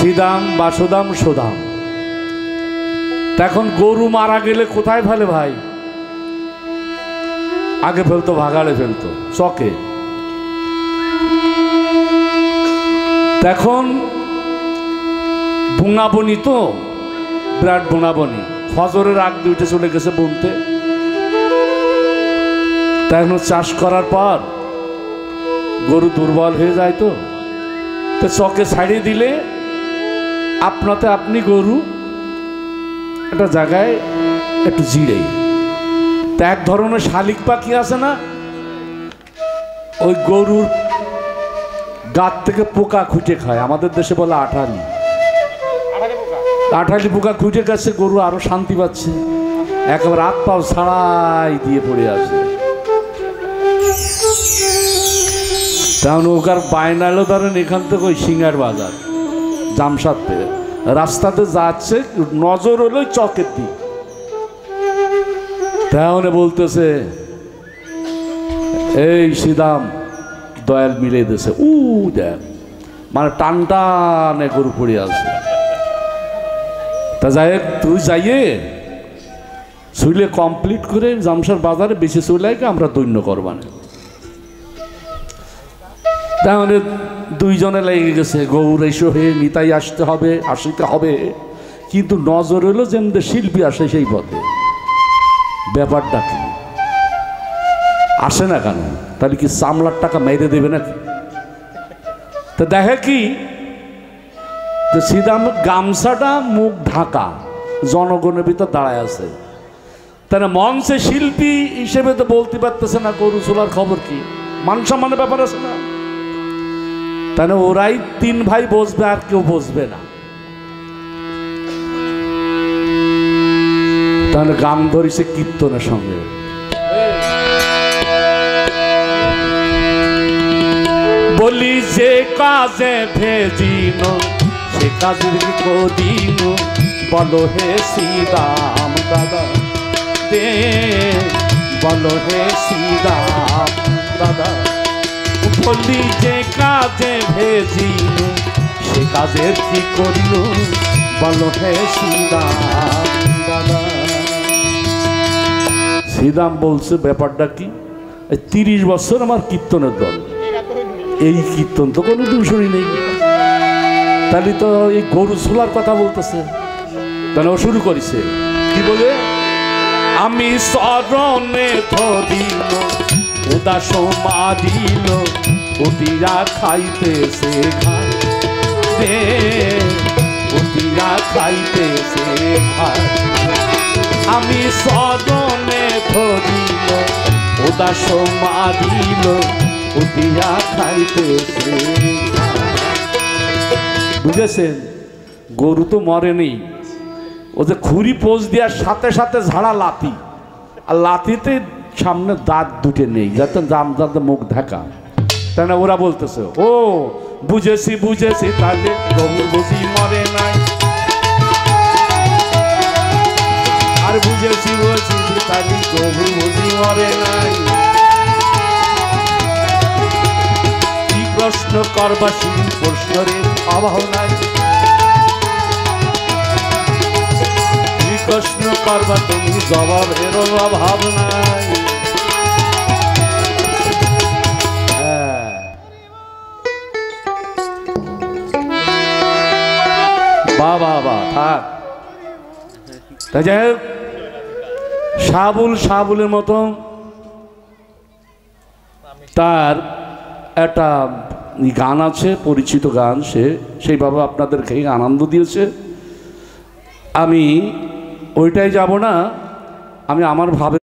শ্রীদাম বাসুদাম সুদাম। তখন গরু মারা গেলে কোথায় ফেলে ভাই? আগে ফেলতো ভাগাড়ে, ফেলতো চকে। তখন বুনাবনি, তো বিরাট বুনাবনি, ফজরের আগ দুইটা চলে গেছে বুনতে। তখন চাষ করার পর গরু দুর্বল হয়ে যায়, তো চকে ছাড়িয়ে দিলে আপনাতে আপনি গরু একটা জায়গায় একটু জিরে। তা এক ধরনের শালিক পাখি আছে না, ওই গরুর গাত থেকে পোকা খুঁজে খায়, আমাদের দেশে বলে আঠালি। আঠালি পোকা খুঁজে গেছে, গরু আরো শান্তি পাচ্ছে, একেবারে হাত পাও ছাড়াই দিয়ে পড়ে আছে। তেমন ওকার বায়না এলো, ধরেন এখান থেকে ওই সিঙ্গার বাজার জামশাদ থেকে রাস্তাতে যাচ্ছে, নজর হলো চকের দিক। তেমন বলতেছে, এই শ্রীদাম দয়াল মিলে দিয়েছে, দেখ, মানে টান টানে গরু পড়ে আছে। তা যাই তুই যাইয়ে শুইলে কমপ্লিট করে জামশাদ বাজারে বেশি চলে আমরা দৈন্য করবানে। তাহলে দুইজনে লেগে গেছে, গৌর এসো হে নিতাই আসতে হবে, আসিতে হবে। কিন্তু নজর হলো যেমন শিল্পী আসে সেই পথে, ব্যাপারটা কি আসে না কেন? তাহলে কি চামলার টাকা মেরে দেবে নাকি? তো দেখে কি যে শ্রীদাম গামছাটা মুখ ঢাকা, জনগণের ভিতর দাঁড়ায় আছে। তাহলে মঞ্চে শিল্পী হিসেবে তো বলতে পারতেছে না গরু চোলার খবর কি, মান সম্মানের ব্যাপার আছে না। তাহলে ওরাই তিন ভাই বসবে, আর কেউ বসবে না। তাহলে গান ধরিছে কীর্তনের সঙ্গে। বলি যে কাজে ভেজিন সে কাজের কদিন, বলো হে শ্রীদাম দাদা দে, বলো হে শ্রীদাম দাদা। বলি যে কাজে ভেজিল সে কাজের কি করিল, বলো হে শ্রীদাম দাদা। শ্রীদাম বলছে ব্যাপারটা কি, 30 বছর আমার কীর্তনের দল, এই কীর্তন তো কোনো দিন শুনি নেই। তাহলে তো এই গরু ছোলার কথা বলতেছে। তাহলে ও শুরু করেছে কি বলে, আমি শরণে ধরিল উদাস মারিল, উঠিয়া খাইতেছে খায় রে, উঠিয়া খাইতেছে খায়। আমি শরণে ধরিল উদাস মারিল, উঠিয়া খাইতেছে। বুঝেছেন, গরু তো মরেনি, ও যে খুরি পোজ দেওয়ার সাথে সাথে ঝাড়া লাথি, আর লাথিতে সামনে দাঁত দুটে নেই, যাতে যাতে মুখ ঢাকা। তাই না ওরা বলতেছে, ও বুঝেছি বুঝেছি, তাহলে গরু বুঝি মরে নাই। আর বুঝেছি বুঝেছি, তাহলে গরু বুঝি মরে নাই। কি প্রশ্ন করবা সেই প্রশ্নের অভাব নাই, কি প্রশ্ন করবা তুমি জবাবের অভাব নাই। বাবা থাক। তা যাই হোক, শাহাবুলের মতো তার একটা গান আছে, পরিচিত গান, সেইভাবে আপনাদেরকে আনন্দ দিয়েছে। আমি ওইটাই যাব না, আমি আমার ভাবে